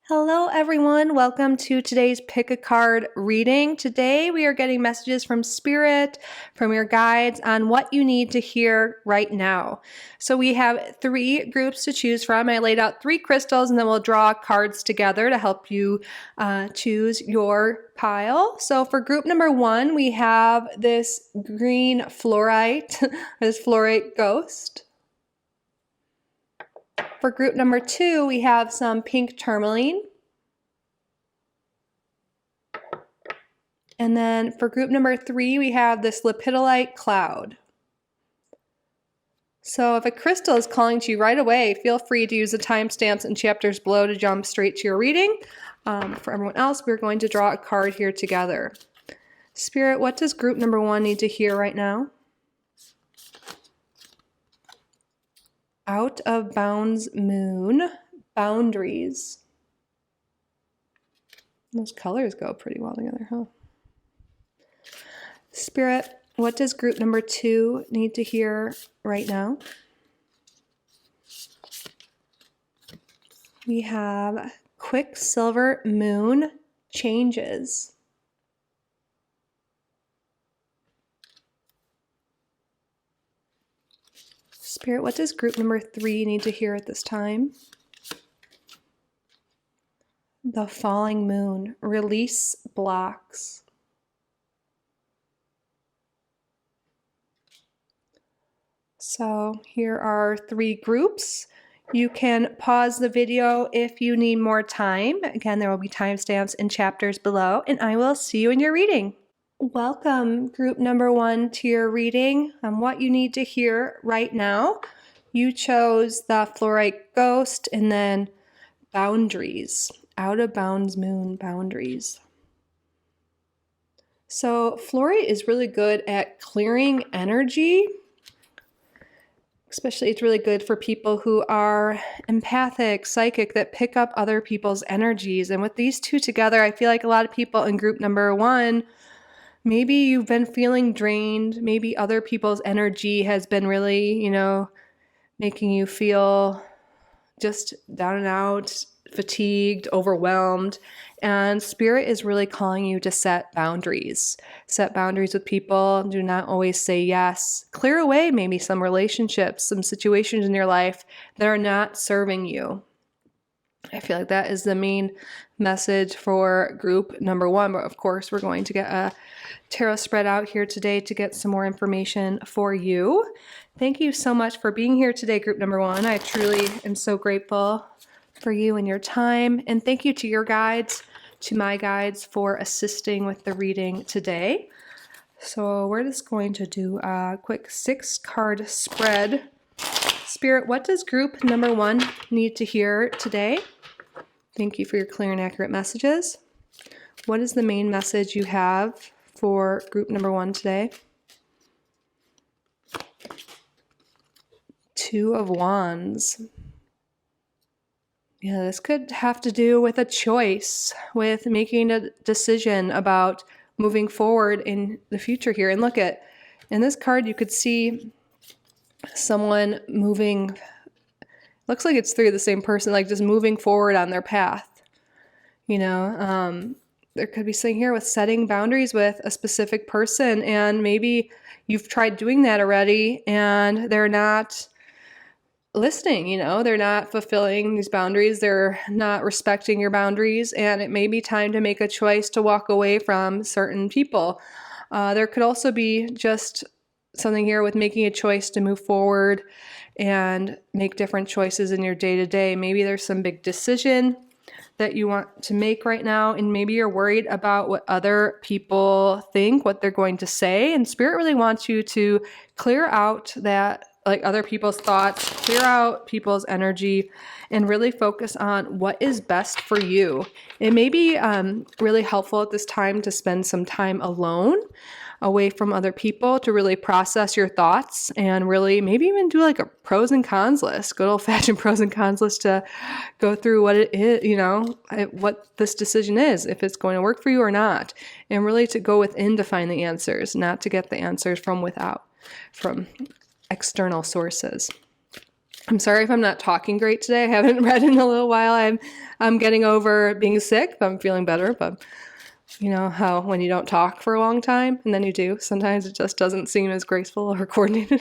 Hello everyone, welcome to today's Pick a Card reading. Today we are getting messages from Spirit, from your guides on what you need to hear right now. So we have 3 groups to choose from. I laid out 3 crystals and then we'll draw cards together to help you choose your pile. So for group number 1, we have this green fluorite, this fluorite ghost. For group number 2, we have some pink tourmaline. And then for group number 3, we have this lepidolite cloud. So if a crystal is calling to you right away, feel free to use the timestamps and chapters below to jump straight to your reading. For everyone else, we're going to draw a card here together. Spirit, what does group number 1 need to hear right now? Out of bounds moon, boundaries. Those colors go pretty well together, huh? Spirit, what does group number 2 need to hear right now? We have Quicksilver moon changes. Spirit, what does group number 3 need to hear at this time? The falling moon, release blocks. So here are 3 groups. You can pause the video if you need more time. Again, there will be timestamps and chapters below, and I will see you in your reading. Welcome, group number 1, to your reading on what you need to hear right now. You chose the fluorite ghost and then boundaries, out of bounds moon, boundaries. So fluorite is really good at clearing energy. Especially, it's really good for people who are empathic, psychic, that pick up other people's energies. And with these 2 together, I feel like a lot of people in group number 1, maybe you've been feeling drained. Maybe other people's energy has been really, making you feel just down and out, fatigued, overwhelmed. And Spirit is really calling you to set boundaries. Set boundaries with people. Do not always say yes. Clear away maybe some relationships, some situations in your life that are not serving you. I feel like that is the main message for group number 1. But of course, we're going to get a tarot spread out here today to get some more information for you. Thank you so much for being here today, group number 1. I truly am so grateful for you and your time. And thank you to your guides, to my guides, for assisting with the reading today. So we're just going to do a quick 6-card spread. Spirit, what does group number 1 need to hear today? Thank you for your clear and accurate messages. What is the main message you have for group number 1 today? 2 of Wands. Yeah, this could have to do with a choice, with making a decision about moving forward in the future here. And look at, in this card, you could see someone moving, looks like it's 3 of the same person, like just moving forward on their path. There could be something here with setting boundaries with a specific person, and maybe you've tried doing that already and they're not listening, they're not fulfilling these boundaries, they're not respecting your boundaries, and it may be time to make a choice to walk away from certain people. There could also be just something here with making a choice to move forward and make different choices in your day-to-day. Maybe there's some big decision that you want to make right now, and maybe you're worried about what other people think, what they're going to say, and Spirit really wants you to clear out that, like, other people's thoughts, clear out people's energy, and really focus on what is best for you. It may be really helpful at this time to spend some time alone, away from other people, to really process your thoughts and really maybe even do like a pros and cons list, good old-fashioned pros and cons list, to go through what it is, what this decision is, if it's going to work for you or not, and really to go within to find the answers, not to get the answers from without, from external sources. I'm sorry if I'm not talking great today. I haven't read in a little while. I'm getting over being sick, but I'm feeling better. But you know how when you don't talk for a long time and then you do, sometimes it just doesn't seem as graceful or coordinated.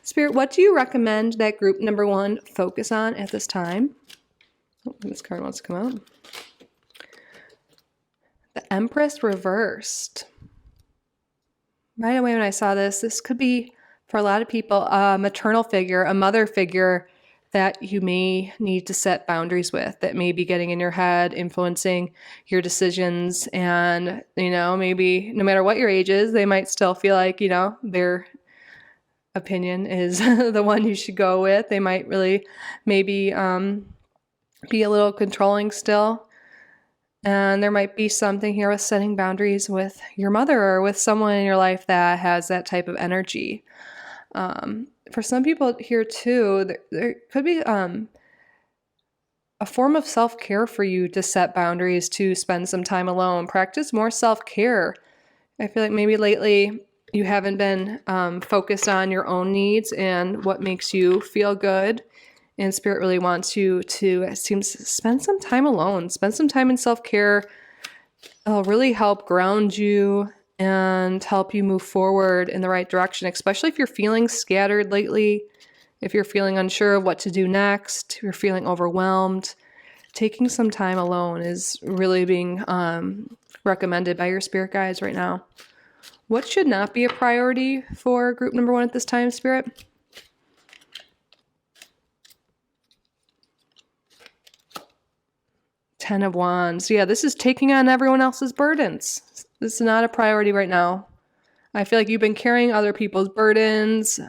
Spirit, what do you recommend that group number 1 focus on at this time? Oh, this card wants to come out. The Empress reversed. Right away when I saw this could be, for a lot of people, a maternal figure, a mother figure that you may need to set boundaries with, that may be getting in your head, influencing your decisions. And, you know, maybe no matter what your age is, they might still feel like, you know, their opinion is the one you should go with. They might really maybe be a little controlling still. And there might be something here with setting boundaries with your mother or with someone in your life that has that type of energy. For some people here too, there could be a form of self-care for you to set boundaries, to spend some time alone. Practice more self-care. I feel like maybe lately you haven't been focused on your own needs and what makes you feel good. And Spirit really wants you to, it seems, spend some time alone. Spend some time in self-care. It'll really help ground you and help you move forward in the right direction, especially if you're feeling scattered lately, if you're feeling unsure of what to do next, if you're feeling overwhelmed. Taking some time alone is really being recommended by your spirit guides right now. What should not be a priority for group number 1 at this time, Spirit? Ten of Wands. Yeah, this is taking on everyone else's burdens. This is not a priority right now. I feel like you've been carrying other people's burdens,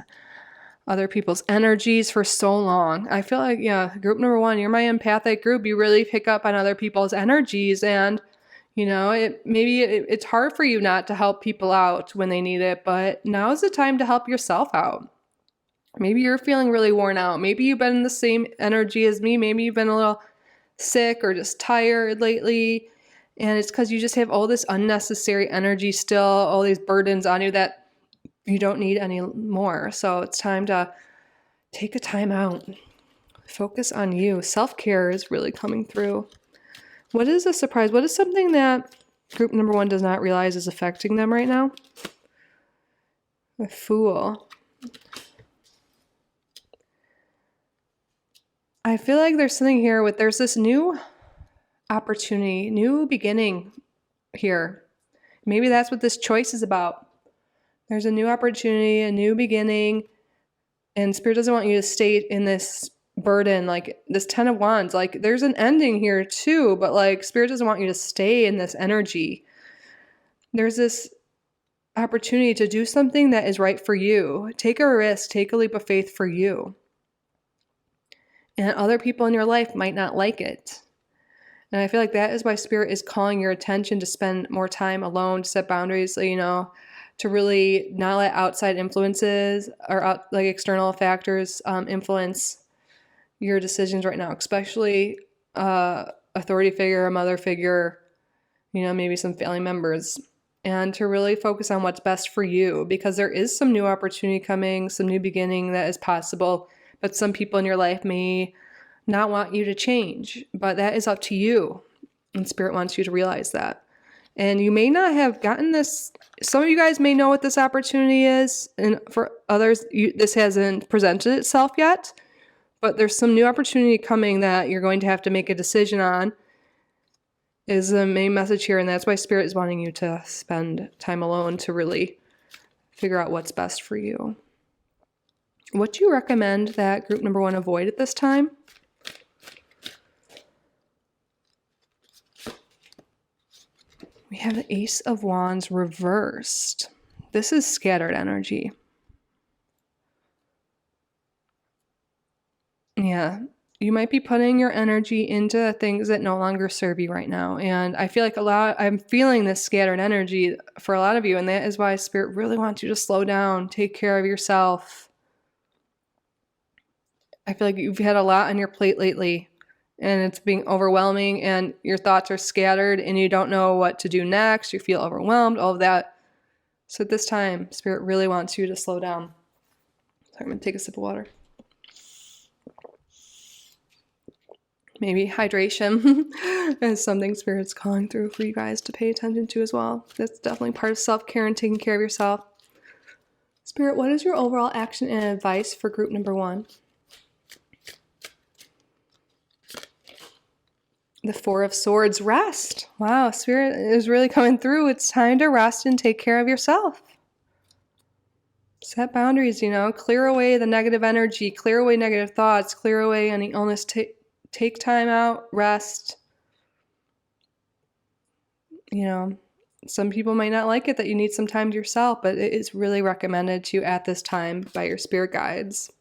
other people's energies for so long. I feel like, yeah, group number 1, you're my empathic group. You really pick up on other people's energies, and you know, it's hard for you not to help people out when they need it, but now is the time to help yourself out. Maybe you're feeling really worn out. Maybe you've been in the same energy as me. Maybe you've been a little sick or just tired lately, and it's because you just have all this unnecessary energy still, all these burdens on you that you don't need anymore. So it's time to take a time out, focus on you. Self-care is really coming through. What is a surprise? What is something that group number 1 does not realize is affecting them right now? A Fool. I feel like there's something here there's this new opportunity, new beginning here. Maybe that's what this choice is about. There's a new opportunity, a new beginning, and Spirit doesn't want you to stay in this burden, like this 10 of Wands. Like there's an ending here too, but like Spirit doesn't want you to stay in this energy. There's this opportunity to do something that is right for you. Take a risk, take a leap of faith for you. And other people in your life might not like it. And I feel like that is why Spirit is calling your attention to spend more time alone, to set boundaries, you know, to really not let outside influences or like external factors influence your decisions right now, especially authority figure, a mother figure, you know, maybe some family members, and to really focus on what's best for you, because there is some new opportunity coming, some new beginning that is possible, but some people in your life may not want you to change, but that is up to you, and Spirit wants you to realize that. And you may not have gotten this. Some of you guys may know what this opportunity is, and for others, this hasn't presented itself yet. But there's some new opportunity coming that you're going to have to make a decision on, is the main message here. And that's why Spirit is wanting you to spend time alone to really figure out what's best for you. What do you recommend that group number 1 avoid at this time? We have the Ace of Wands reversed. This is scattered energy. Yeah, you might be putting your energy into things that no longer serve you right now. And I feel like I'm feeling this scattered energy for a lot of you. And that is why Spirit really wants you to slow down, take care of yourself. I feel like you've had a lot on your plate lately, and it's being overwhelming, and your thoughts are scattered, and you don't know what to do next. You feel overwhelmed, all of that. So at this time, Spirit really wants you to slow down. So I'm going to take a sip of water. Maybe hydration is something Spirit's calling through for you guys to pay attention to as well. That's definitely part of self-care and taking care of yourself. Spirit, what is your overall action and advice for group number 1? The Four of Swords, rest. Wow, Spirit is really coming through. It's time to rest and take care of yourself. Set boundaries, clear away the negative energy, clear away negative thoughts, clear away any illness. Take time out, rest. Some people might not like it that you need some time to yourself, but it is really recommended to you at this time by your spirit guides.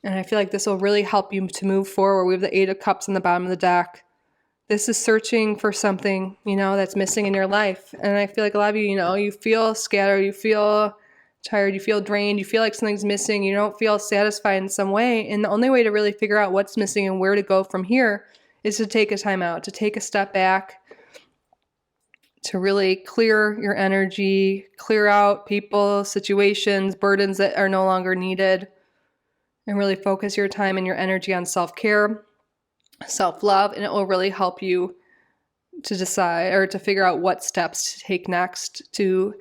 And I feel like this will really help you to move forward. We have the Eight of Cups on the bottom of the deck. This is searching for something, that's missing in your life. And I feel like a lot of you, you feel scattered, you feel tired, you feel drained, you feel like something's missing, you don't feel satisfied in some way. And the only way to really figure out what's missing and where to go from here is to take a time out, to take a step back, to really clear your energy, clear out people, situations, burdens that are no longer needed, and really focus your time and your energy on self-care, self-love, and it will really help you to decide or to figure out what steps to take next to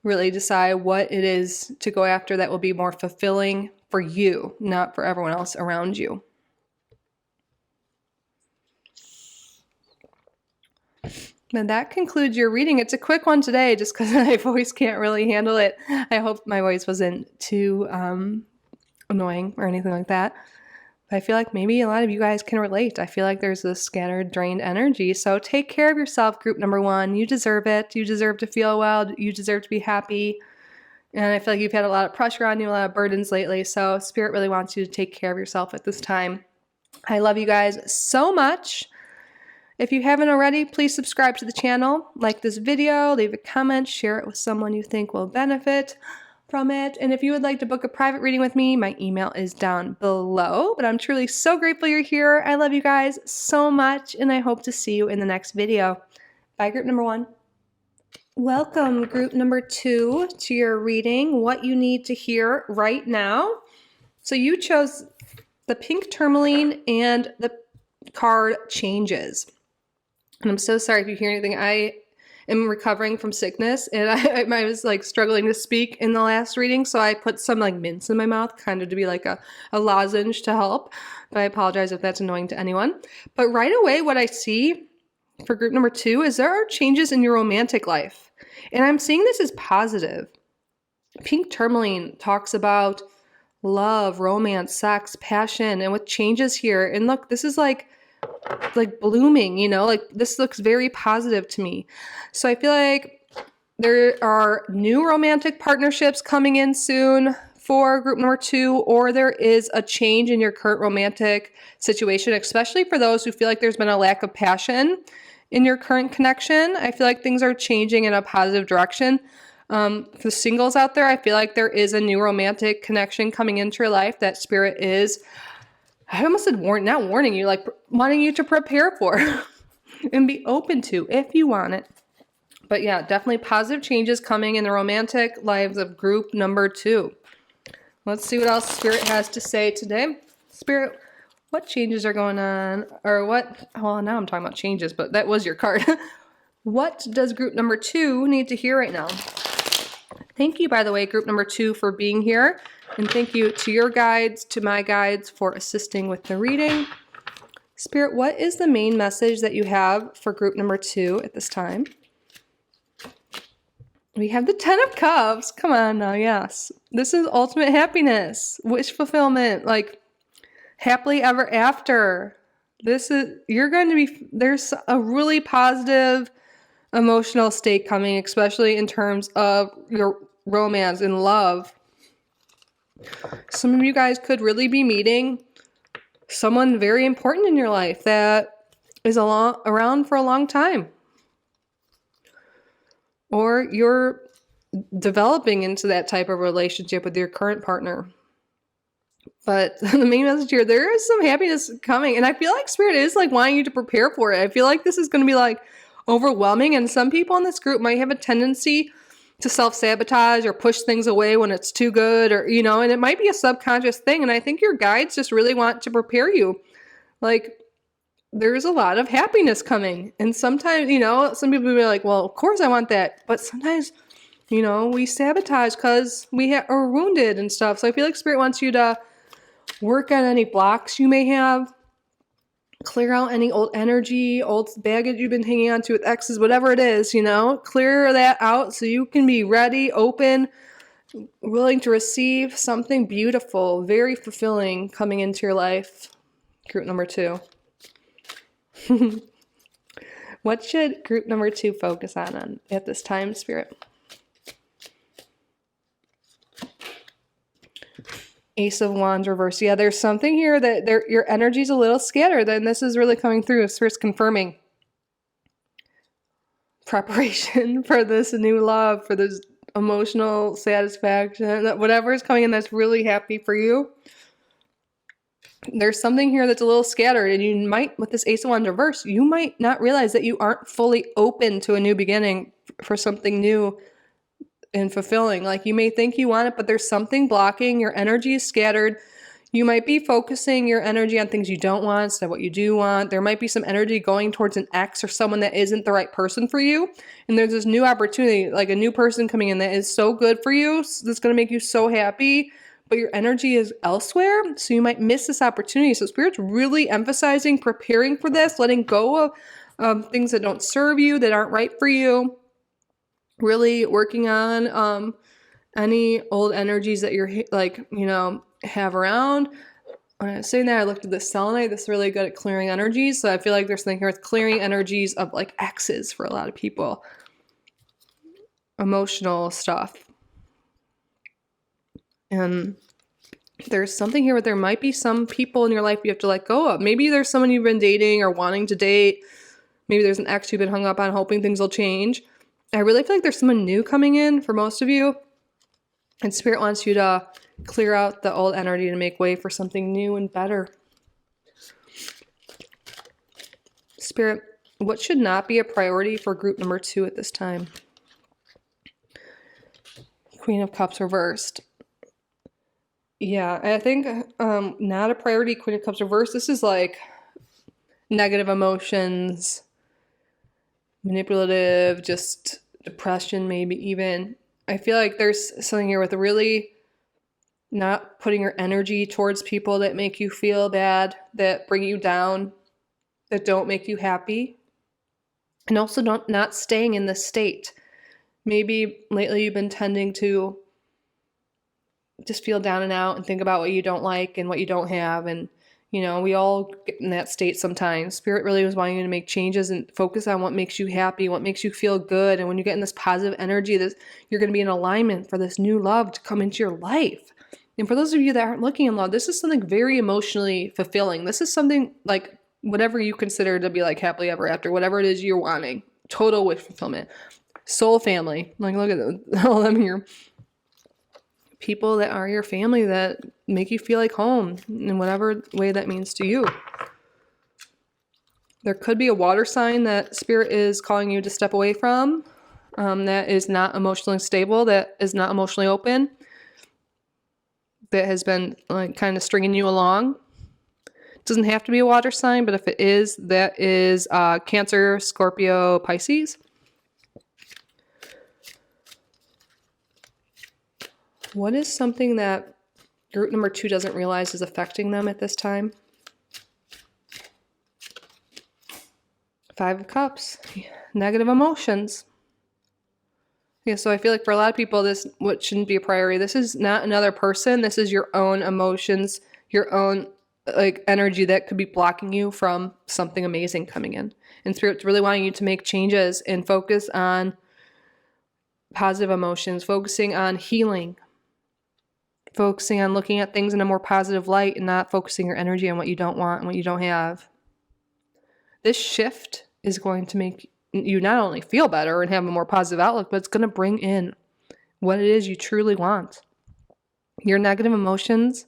really decide what it is to go after that will be more fulfilling for you, not for everyone else around you. And that concludes your reading. It's a quick one today just because my voice can't really handle it. I hope my voice wasn't too annoying or anything like that. But I feel like maybe a lot of you guys can relate. I feel like there's this scattered, drained energy. So take care of yourself, group number 1. You deserve it. You deserve to feel well. You deserve to be happy. And I feel like you've had a lot of pressure on you, a lot of burdens lately. So Spirit really wants you to take care of yourself at this time. I love you guys so much. If you haven't already, please subscribe to the channel, like this video, leave a comment, share it with someone you think will benefit from it. And if you would like to book a private reading with me, my email is down below. But I'm truly so grateful you're here. I love you guys so much, and I hope to see you in the next video. Bye, group number 1. Welcome, group number 2, to your reading, What You Need to Hear Right Now. So you chose the pink tourmaline and the card Changes. And I'm so sorry if you hear anything. I am recovering from sickness, and I was like struggling to speak in the last reading, so I put some like mints in my mouth, kind of to be like a lozenge to help. But I apologize if that's annoying to anyone. But right away, what I see for group number 2 is there are changes in your romantic life. And I'm seeing this as positive. Pink tourmaline talks about love, romance, sex, passion, and with changes here. And look, this is like blooming, like this looks very positive to me. So I feel like there are new romantic partnerships coming in soon for group number 2, or there is a change in your current romantic situation, especially for those who feel like there's been a lack of passion in your current connection. I feel like things are changing in a positive direction. For singles out there, I feel like there is a new romantic connection coming into your life that Spirit is, I almost said not warning you, like wanting you to prepare for and be open to if you want it. But yeah, definitely positive changes coming in the romantic lives of group number 2. Let's see what else Spirit has to say today. Spirit, what changes are going on? Or what? Well, now I'm talking about changes, but that was your card. What does group number 2 need to hear right now? Thank you, by the way, group number 2, for being here. And thank you to your guides, to my guides, for assisting with the reading. Spirit, what is the main message that you have for group number 2 at this time? We have the 10 of Cups. Come on now, yes. This is ultimate happiness, wish fulfillment, like happily ever after. There's a really positive emotional state coming, especially in terms of your romance and love. Some of you guys could really be meeting someone very important in your life that is around for a long time. Or you're developing into that type of relationship with your current partner. But the main message here, there is some happiness coming. And I feel like Spirit is like wanting you to prepare for it. I feel like this is going to be like overwhelming. And some people in this group might have a tendency to self-sabotage or push things away when it's too good, or, and it might be a subconscious thing. And I think your guides just really want to prepare you. Like, there's a lot of happiness coming. And sometimes, you know, some people will be like, well, of course I want that. But sometimes, you know, we sabotage because we are wounded and stuff. So I feel like Spirit wants you to work on any blocks you may have, clear out any old energy, old baggage you've been hanging on to with exes, whatever it is, you know, clear that out so you can be ready, open, willing to receive something beautiful, very fulfilling coming into your life. Group number 2. What should group number 2 focus on at this time, Spirit? Ace of Wands reverse. Yeah, there's something here that your energy's a little scattered, and this is really coming through. Spirit's confirming preparation for this new love, for this emotional satisfaction, whatever is coming in that's really happy for you. There's something here that's a little scattered, and you might, with this Ace of Wands reverse, you might not realize that you aren't fully open to a new beginning, for something new and fulfilling. Like, you may think you want it, but there's something blocking. Your energy is scattered. You might be focusing your energy on things you don't want instead of what you do want. There might be some energy going towards an ex or someone that isn't the right person for you. And there's this new opportunity, like a new person coming in that is so good for you, that's going to make you so happy, but your energy is elsewhere. So you might miss this opportunity. So Spirit's really emphasizing preparing for this, letting go of things that don't serve you, that aren't right for you. Really working on any old energies that you're like, you know, have around. When I was saying that, I looked at the selenite. This is really good at clearing energies. So I feel like there's something here with clearing energies of like exes for a lot of people. Emotional stuff. And there's something here where there might be some people in your life you have to let go of. Maybe there's someone you've been dating or wanting to date. Maybe there's an ex you've been hung up on hoping things will change. I really feel like there's someone new coming in for most of you. And Spirit wants you to clear out the old energy to make way for something new and better. Spirit, what should not be a priority for group number 2 at this time? Queen of Cups reversed. Yeah, I think not a priority, Queen of Cups reversed. This is like negative emotions, manipulative, just depression, maybe even. I feel like there's something here with really not putting your energy towards people that make you feel bad, that bring you down, that don't make you happy, and also not staying in this state. Maybe lately you've been tending to just feel down and out and think about what you don't like and what you don't have, and you know, we all get in that state sometimes. Spirit really was wanting you to make changes and focus on what makes you happy, what makes you feel good. And when you get in this positive energy, you're going to be in alignment for this new love to come into your life. And for those of you that aren't looking in love, this is something very emotionally fulfilling. This is something like whatever you consider to be like happily ever after, whatever it is you're wanting. Total wish fulfillment. Soul family. Like, look at all of them here. People that are your family that make you feel like home in whatever way that means to you. There could be a water sign that Spirit is calling you to step away from, that is not emotionally stable, that is not emotionally open, that has been like kind of stringing you along. It doesn't have to be a water sign, but if it is, that is Cancer, Scorpio, Pisces. What is something that group number 2 doesn't realize is affecting them at this time? 5 of Cups. Negative emotions. Yeah, so I feel like for a lot of people, this what shouldn't be a priority. This is not another person. This is your own emotions, your own like energy that could be blocking you from something amazing coming in. And Spirit's really wanting you to make changes and focus on positive emotions, focusing on healing, focusing on looking at things in a more positive light and not focusing your energy on what you don't want and what you don't have. This shift is going to make you not only feel better and have a more positive outlook, but it's going to bring in what it is you truly want. Your negative emotions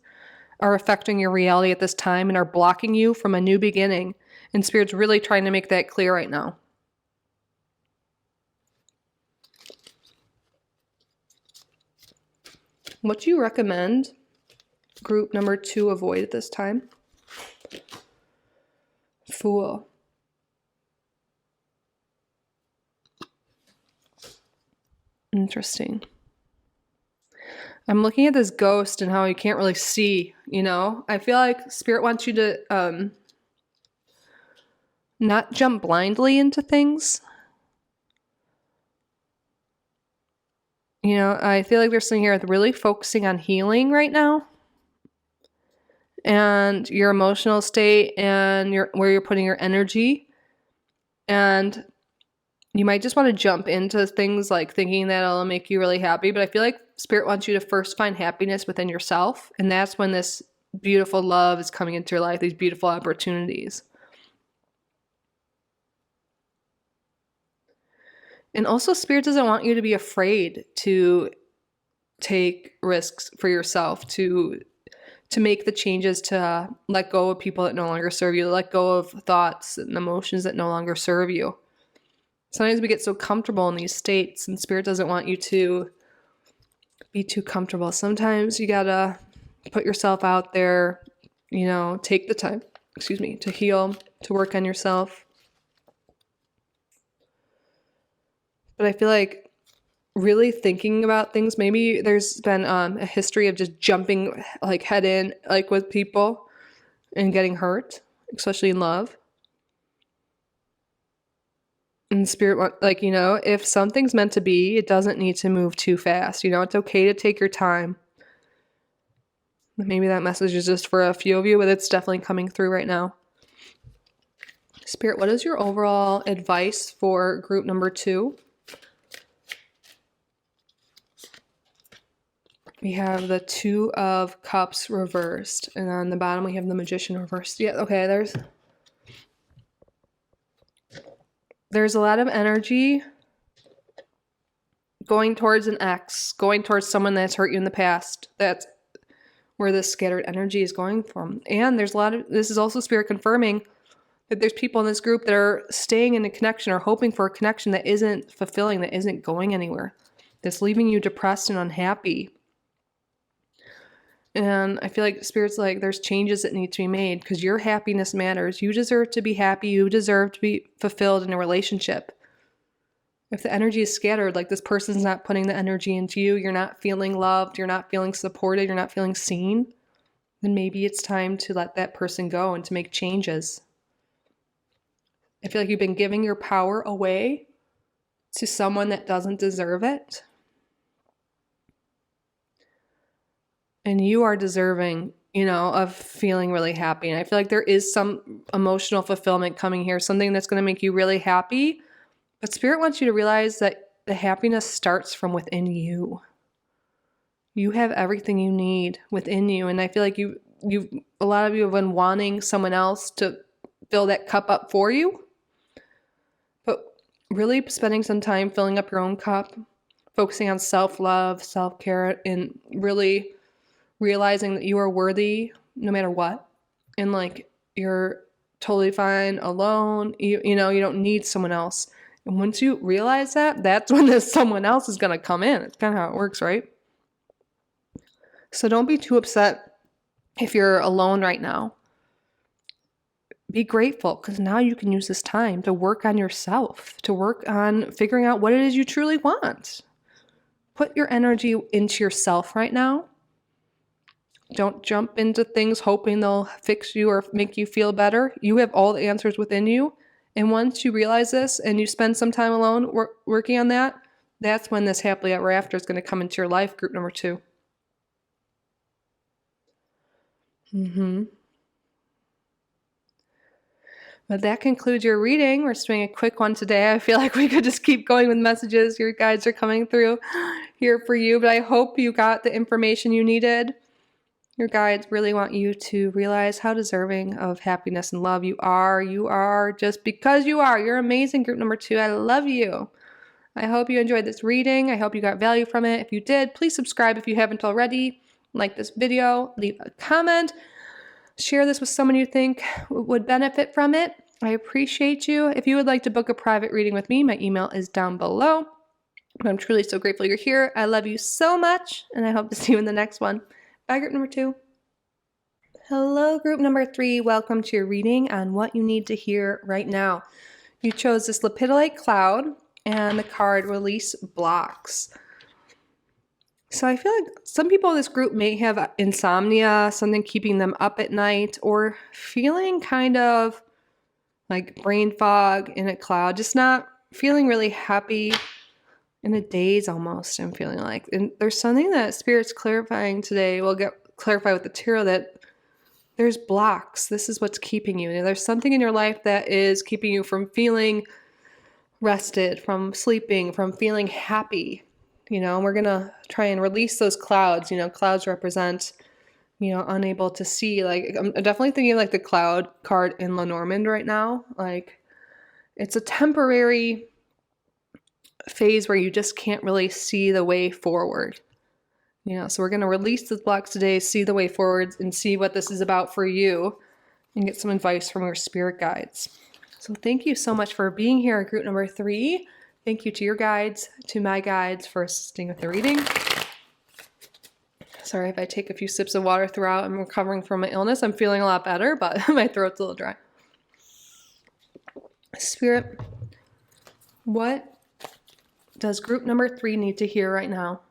are affecting your reality at this time and are blocking you from a new beginning. And Spirit's really trying to make that clear right now. What do you recommend group number 2 avoid at this time? Fool. Interesting. I'm looking at this ghost and how you can't really see, you know? I feel like Spirit wants you to not jump blindly into things. You know, I feel like there's something here with really focusing on healing right now. And your emotional state and where you're putting your energy. And you might just want to jump into things like thinking that it'll make you really happy. But I feel like Spirit wants you to first find happiness within yourself. And that's when this beautiful love is coming into your life, these beautiful opportunities. And also, Spirit doesn't want you to be afraid to take risks for yourself, to make the changes, to let go of people that no longer serve you, let go of thoughts and emotions that no longer serve you. Sometimes we get so comfortable in these states, and Spirit doesn't want you to be too comfortable. Sometimes you gotta put yourself out there, you know, take the time, to heal, to work on yourself. But I feel like really thinking about things, maybe there's been a history of just jumping like head in, like with people and getting hurt, especially in love. And Spirit, like, you know, if something's meant to be, it doesn't need to move too fast. You know, it's okay to take your time. Maybe that message is just for a few of you, but it's definitely coming through right now. Spirit, what is your overall advice for group number 2? We have the 2 of Cups reversed, and on the bottom we have the Magician reversed. Yeah, okay, there's a lot of energy going towards an ex, going towards someone that's hurt you in the past. That's where this scattered energy is going from. And there's a lot of, this is also Spirit confirming that there's people in this group that are staying in a connection or hoping for a connection that isn't fulfilling, that isn't going anywhere, that's leaving you depressed and unhappy. And I feel like Spirit's like, there's changes that need to be made because your happiness matters. You deserve to be happy. You deserve to be fulfilled in a relationship. If the energy is scattered, like this person's not putting the energy into you, you're not feeling loved, you're not feeling supported, you're not feeling seen, then maybe it's time to let that person go and to make changes. I feel like you've been giving your power away to someone that doesn't deserve it. And you are deserving, you know, of feeling really happy. And I feel like there is some emotional fulfillment coming here, something that's going to make you really happy. But Spirit wants you to realize that the happiness starts from within you. You have everything you need within you. And I feel like a lot of you have been wanting someone else to fill that cup up for you. But really spending some time filling up your own cup, focusing on self-love, self-care, and really realizing that you are worthy no matter what. And like, you're totally fine alone. You know, you don't need someone else. And once you realize that, that's when this someone else is going to come in. It's kind of how it works, right? So don't be too upset if you're alone right now. Be grateful because now you can use this time to work on yourself, to work on figuring out what it is you truly want. Put your energy into yourself right now. Don't jump into things hoping they'll fix you or make you feel better. You have all the answers within you. And once you realize this and you spend some time alone working on that, that's when this happily ever after is going to come into your life, group number 2. But that concludes your reading. We're just doing a quick one today. I feel like we could just keep going with messages. Your guides are coming through here for you. But I hope you got the information you needed. Your guides really want you to realize how deserving of happiness and love you are. You are just because you are. You're amazing, group number 2. I love you. I hope you enjoyed this reading. I hope you got value from it. If you did, please subscribe if you haven't already. Like this video, leave a comment. Share this with someone you think would benefit from it. I appreciate you. If you would like to book a private reading with me, my email is down below. I'm truly so grateful you're here. I love you so much, and I hope to see you in the next one. Bye, group number 2. Hello, group number 3. Welcome to your reading on what you need to hear right now. You chose this lepidolite cloud and the card Release Blocks. So I feel like some people in this group may have insomnia, something keeping them up at night, or feeling kind of like brain fog in a cloud, just not feeling really happy, in a daze almost, I'm feeling like. And there's something that Spirit's clarifying today. We'll get clarified with the tarot that there's blocks. This is what's keeping you. And there's something in your life that is keeping you from feeling rested, from sleeping, from feeling happy. And we're going to try and release those clouds. Clouds represent, unable to see. Like, I'm definitely thinking like the cloud card in Lenormand right now. Like, it's a temporary phase where you just can't really see the way forward. So we're going to release those blocks today, see the way forward, and see what this is about for you, and get some advice from your spirit guides. So thank you so much for being here at group number 3. Thank you to your guides, to my guides for assisting with the reading. Sorry if I take a few sips of water throughout. I'm recovering from my illness. I'm feeling a lot better, but my throat's a little dry. Spirit, what does group number 3 need to hear right now?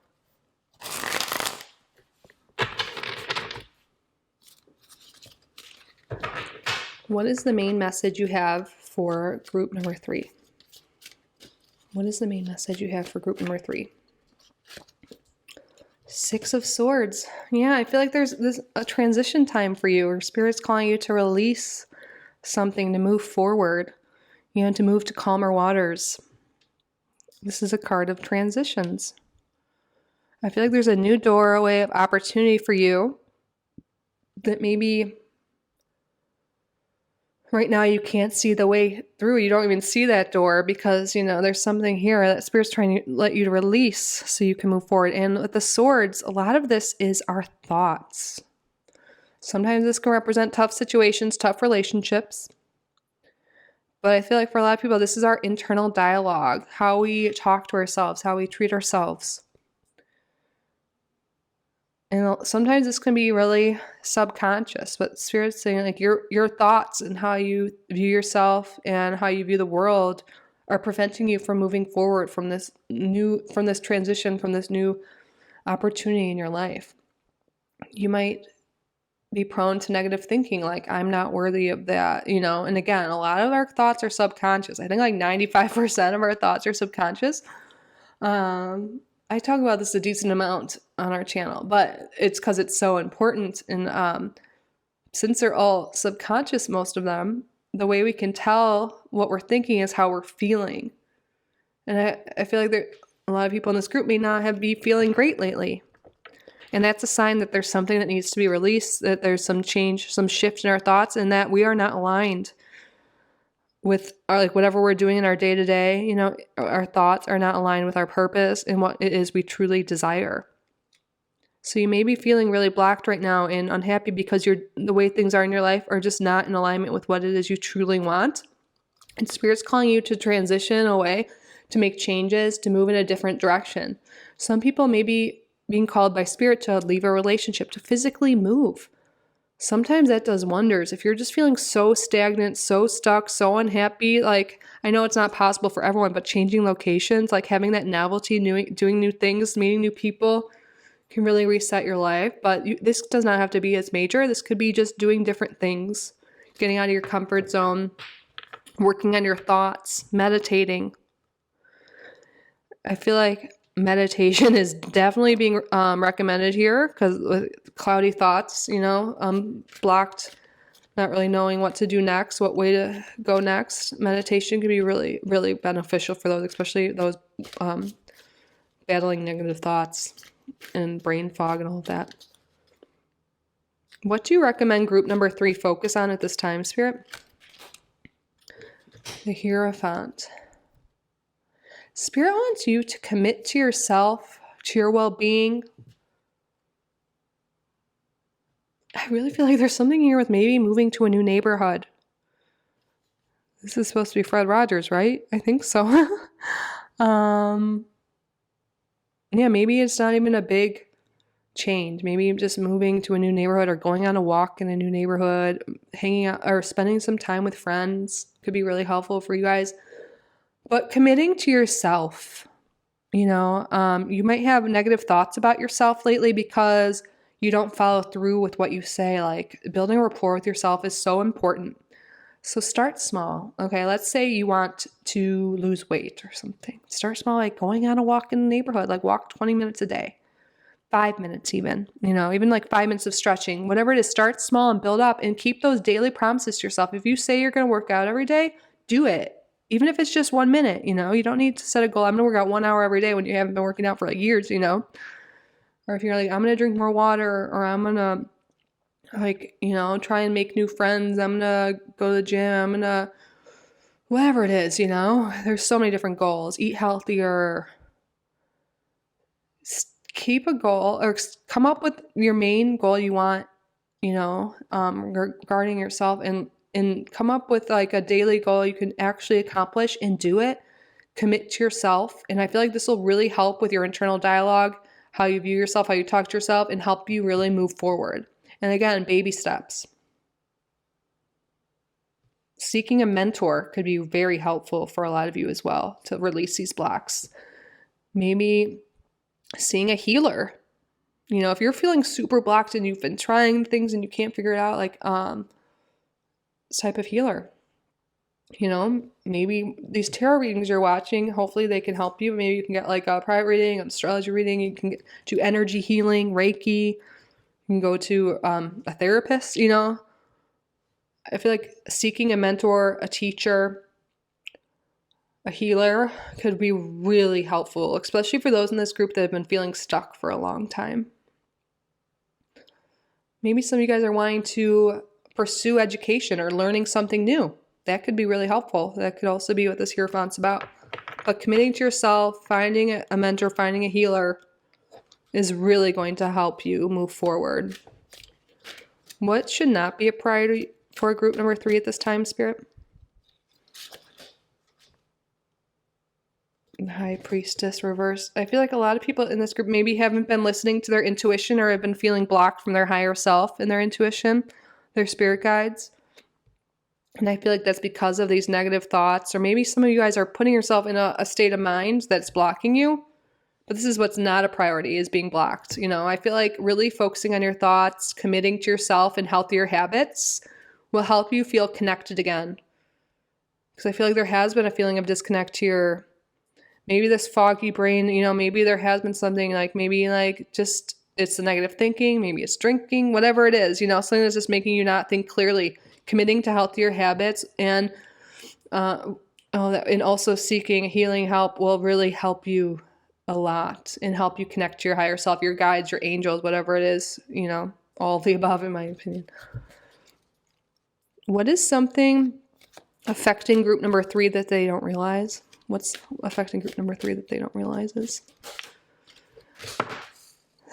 What is the main message you have for group number 3? What is the main message you have for group number 3? 6 of Swords. Yeah, I feel like there's a transition time for you, or Spirit's calling you to release something, to move forward, to move to calmer waters. This is a card of transitions. I feel like there's a new doorway of opportunity for you that maybe right now you can't see the way through. You don't even see that door because, there's something here that Spirit's trying to let you to release so you can move forward. And with the swords, a lot of this is our thoughts. Sometimes this can represent tough situations, tough relationships. But I feel like for a lot of people, this is our internal dialogue, how we talk to ourselves, how we treat ourselves. And sometimes this can be really subconscious, but Spirit's saying like your thoughts and how you view yourself and how you view the world are preventing you from moving forward from this transition, from this new opportunity in your life. You might be prone to negative thinking, like I'm not worthy of that, and again, a lot of our thoughts are subconscious. I think like 95% of our thoughts are subconscious. I talk about this a decent amount on our channel, but it's because it's so important. And since they're all subconscious, most of them, the way we can tell what we're thinking is how we're feeling. And I feel like a lot of people in this group may not be feeling great lately. And that's a sign that there's something that needs to be released, that there's some change, some shift in our thoughts, and that we are not aligned with whatever we're doing in our day-to-day. Our thoughts are not aligned with our purpose and what it is we truly desire. So you may be feeling really blocked right now and unhappy because the way things are in your life are just not in alignment with what it is you truly want. And Spirit's calling you to transition away, to make changes, to move in a different direction. Some people may be being called by Spirit to leave a relationship, to physically move. Sometimes that does wonders. If you're just feeling so stagnant, so stuck, so unhappy, like I know it's not possible for everyone, but changing locations, like having that novelty, doing new things, meeting new people can really reset your life. But this does not have to be as major. This could be just doing different things, getting out of your comfort zone, working on your thoughts, meditating. I feel like meditation is definitely being recommended here because with cloudy thoughts, blocked, not really knowing what to do next, what way to go next. Meditation can be really, really beneficial for those, especially those battling negative thoughts and brain fog and all of that. What do you recommend group number 3 focus on at this time, Spirit? The Hierophant. Spirit wants you to commit to yourself, to your well-being. I really feel like there's something here with maybe moving to a new neighborhood. This is supposed to be Fred Rogers, right? I think so. Yeah, maybe it's not even a big change. Maybe just moving to a new neighborhood or going on a walk in a new neighborhood, hanging out or spending some time with friends could be really helpful for you guys. But committing to yourself, you might have negative thoughts about yourself lately because you don't follow through with what you say. Like, building a rapport with yourself is so important. So start small. Okay, let's say you want to lose weight or something. Start small, like going on a walk in the neighborhood, like walk 20 minutes a day, 5 minutes even, even like 5 minutes of stretching, whatever it is. Start small and build up and keep those daily promises to yourself. If you say you're going to work out every day, do it. Even if it's just 1 minute, you don't need to set a goal. I'm going to work out 1 hour every day when you haven't been working out for like years, or if you're like, I'm going to drink more water, or I'm going to try and make new friends. I'm going to go to the gym. I'm going to, whatever it is, there's so many different goals. Eat healthier. Keep a goal or come up with your main goal you want, regarding yourself and come up with like a daily goal you can actually accomplish and do it. Commit to yourself. And I feel like this will really help with your internal dialogue, how you view yourself, how you talk to yourself, and help you really move forward. And again, baby steps. Seeking a mentor could be very helpful for a lot of you as well to release these blocks. Maybe seeing a healer. If you're feeling super blocked and you've been trying things and you can't figure it out, like type of healer. Maybe these tarot readings you're watching, hopefully they can help you. Maybe you can get like a private reading, an astrology reading. You can do energy healing, Reiki. You can go to a therapist, I feel like seeking a mentor, a teacher, a healer could be really helpful, especially for those in this group that have been feeling stuck for a long time. Maybe some of you guys are wanting to pursue education or learning something new. That could be really helpful. That could also be what this Hierophant's about. But committing to yourself, finding a mentor, finding a healer is really going to help you move forward. What should not be a priority for group number 3 at this time, Spirit? High Priestess reverse. I feel like a lot of people in this group maybe haven't been listening to their intuition or have been feeling blocked from their higher self and their intuition, their spirit guides. And I feel like that's because of these negative thoughts, or maybe some of you guys are putting yourself in a state of mind that's blocking you. But this is what's not a priority, is being blocked. I feel like really focusing on your thoughts, committing to yourself and healthier habits will help you feel connected again. Because I feel like there has been a feeling of disconnect to maybe this foggy brain, maybe there has been something like maybe like just it's the negative thinking, maybe it's drinking, whatever it is, something that's just making you not think clearly. Committing to healthier habits and also seeking healing help will really help you a lot and help you connect to your higher self, your guides, your angels, whatever it is, all of the above, in my opinion. What is something affecting group number 3 that they don't realize? What's affecting group number 3 that they don't realize is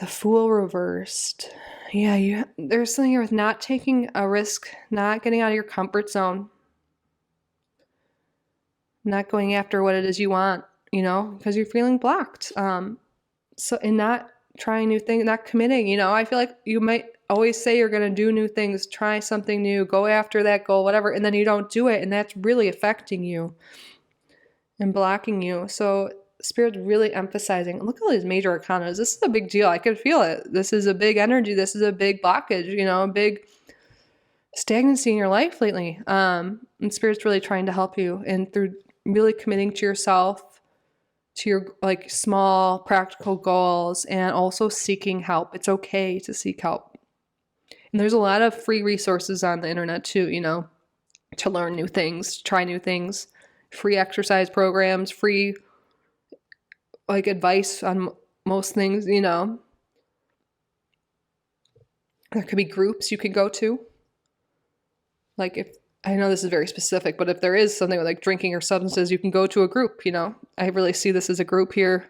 the Fool reversed. Yeah, there's something here with not taking a risk, not getting out of your comfort zone, not going after what it is you want, because you're feeling blocked. And not trying new things, not committing, I feel like you might always say you're going to do new things, try something new, go after that goal, whatever, and then you don't do it, and that's really affecting you and blocking you. So Spirit's really emphasizing, look at all these major arcanas. This is a big deal. I can feel it. This is a big energy. This is a big blockage, a big stagnancy in your life lately. And Spirit's really trying to help you. And through really committing to yourself, to your like small practical goals, and also seeking help. It's okay to seek help. And there's a lot of free resources on the internet too, to learn new things, try new things, free exercise programs, free like advice on most things, There could be groups you could go to. Like if, I know this is very specific, but if there is something like drinking or substances, you can go to a group, I really see this as a group here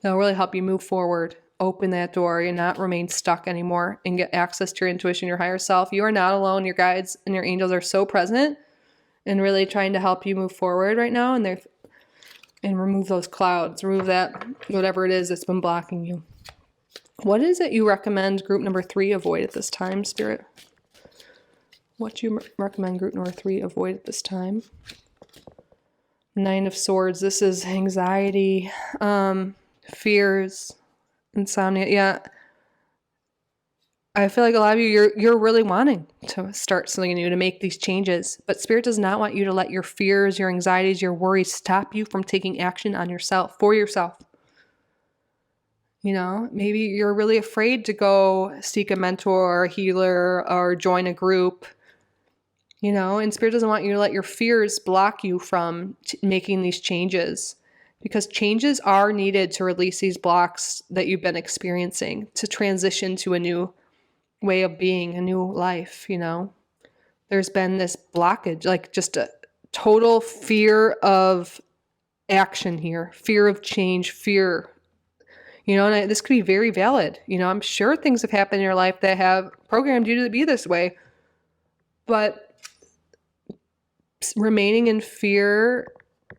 that'll really help you move forward, open that door, and not remain stuck anymore, and get access to your intuition, your higher self. You are not alone. Your guides and your angels are so present and really trying to help you move forward right now. And remove those clouds, remove that, whatever it is that's been blocking you. What is it you recommend group number 3 avoid at this time, Spirit? What do you recommend group number 3 avoid at this time? 9 of Swords. This is anxiety, fears, insomnia. Yeah. I feel like a lot of you're really wanting to start something new, to make these changes, but Spirit does not want you to let your fears, your anxieties, your worries stop you from taking action on yourself, for yourself. You know, maybe you're really afraid to go seek a mentor or a healer or join a group, you know, and Spirit doesn't want you to let your fears block you from making these changes, because changes are needed to release these blocks that you've been experiencing, to transition to a new way of being, a new life. You know, there's been this blockage, like just a total fear of action here, fear of change, fear, you know, and this could be very valid. You know, I'm sure things have happened in your life that have programmed you to be this way, but remaining in fear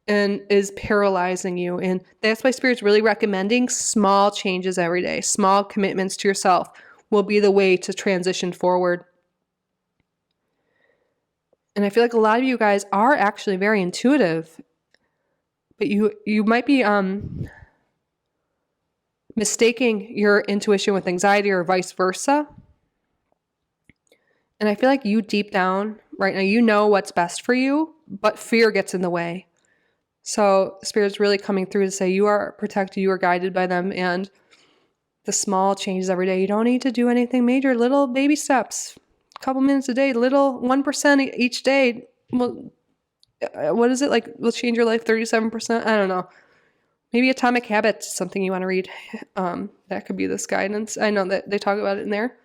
and is paralyzing you. And that's why Spirit's really recommending small changes every day. Small commitments to yourself will be the way to transition forward. And I feel like a lot of you guys are actually very intuitive, but you might be mistaking your intuition with anxiety or vice versa. And I feel like you deep down right now, you know what's best for you, but fear gets in the way. So Spirit's really coming through to say you are protected, you are guided by them, and the small changes every day. You don't need to do anything major, little baby steps, a couple minutes a day, little 1% each day. Well, what is it like? Will change your life 37%? I don't know. Maybe Atomic Habits is something you want to read. That could be this guidance. I know that they talk about it in there,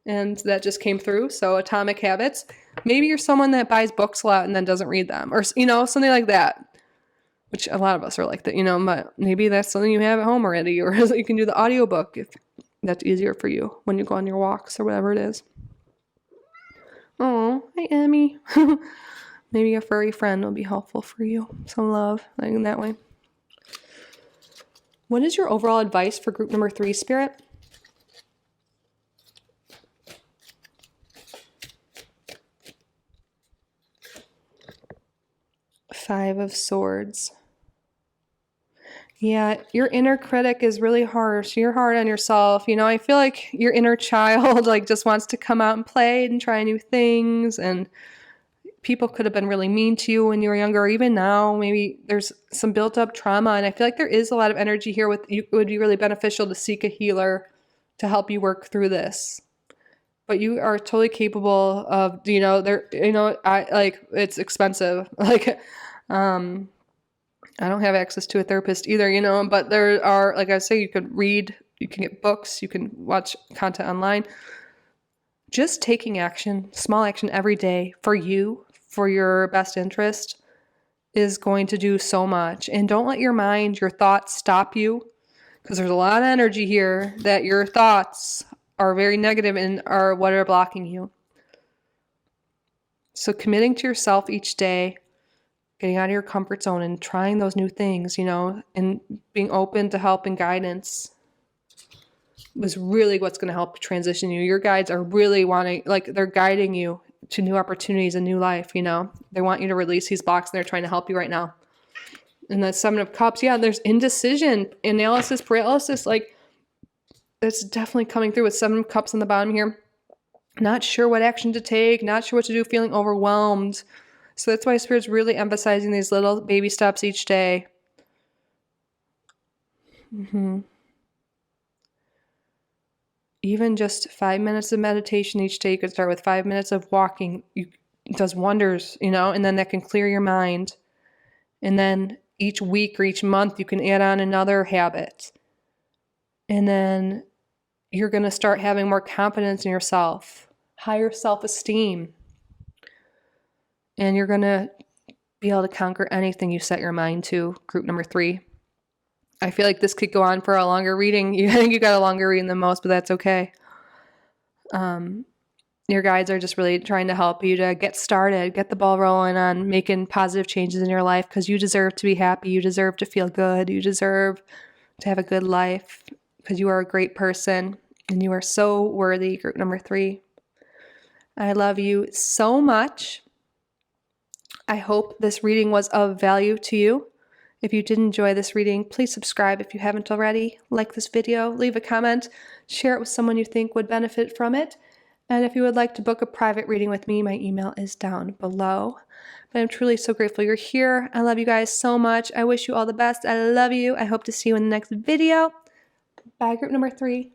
and that just came through. So Atomic Habits. Maybe you're someone that buys books a lot and then doesn't read them, or, you know, something like that. Which a lot of us are like that, you know, but maybe that's something you have at home already, or you can do the audiobook if that's easier for you when you go on your walks or whatever it is. Oh, hi, Emmy. Maybe a furry friend will be helpful for you. Some love, like in that way. What is your overall advice for group number 3, Spirit? Five of Swords. Yeah, your inner critic is really harsh. You're hard on yourself. You know, I feel like your inner child like just wants to come out and play and try new things, and people could have been really mean to you when you were younger, or even now. Maybe there's some built up trauma, and I feel like there is a lot of energy here with you. It would be really beneficial to seek a healer to help you work through this. But you are totally capable of, you know, it's expensive. Like, I don't have access to a therapist either, you know, but there are, like I say, you could read, you can get books, you can watch content online. Just taking action, small action every day for you, for your best interest, is going to do so much. And don't let your mind, your thoughts stop you, because there's a lot of energy here that your thoughts are very negative and are what are blocking you. So committing to yourself each day, getting out of your comfort zone and trying those new things, you know, and being open to help and guidance was really what's going to help transition you. Your guides are really wanting, like, they're guiding you to new opportunities and new life, you know. They want you to release these blocks, and they're trying to help you right now. And the 7 of Cups, yeah, there's indecision, analysis, paralysis, like, it's definitely coming through with 7 of Cups on the bottom here. Not sure what action to take, not sure what to do, feeling overwhelmed. So that's why Spirit's really emphasizing these little baby steps each day. Even just 5 minutes of meditation each day. You could start with 5 minutes of walking. It does wonders, you know, and then that can clear your mind. And then each week or each month, you can add on another habit. And then you're going to start having more confidence in yourself, higher self-esteem. And you're going to be able to conquer anything you set your mind to, group number 3. I feel like this could go on for a longer reading. I think you got a longer reading than most, but that's okay. Your guides are just really trying to help you to get started, get the ball rolling on making positive changes in your life, because you deserve to be happy. You deserve to feel good. You deserve to have a good life, because you are a great person. And you are so worthy, group number 3. I love you so much. I hope this reading was of value to you. If you did enjoy this reading, please subscribe if you haven't already. Like this video, leave a comment, share it with someone you think would benefit from it. And if you would like to book a private reading with me, my email is down below. But I'm truly so grateful you're here. I love you guys so much. I wish you all the best. I love you. I hope to see you in the next video. Bye, group number 3.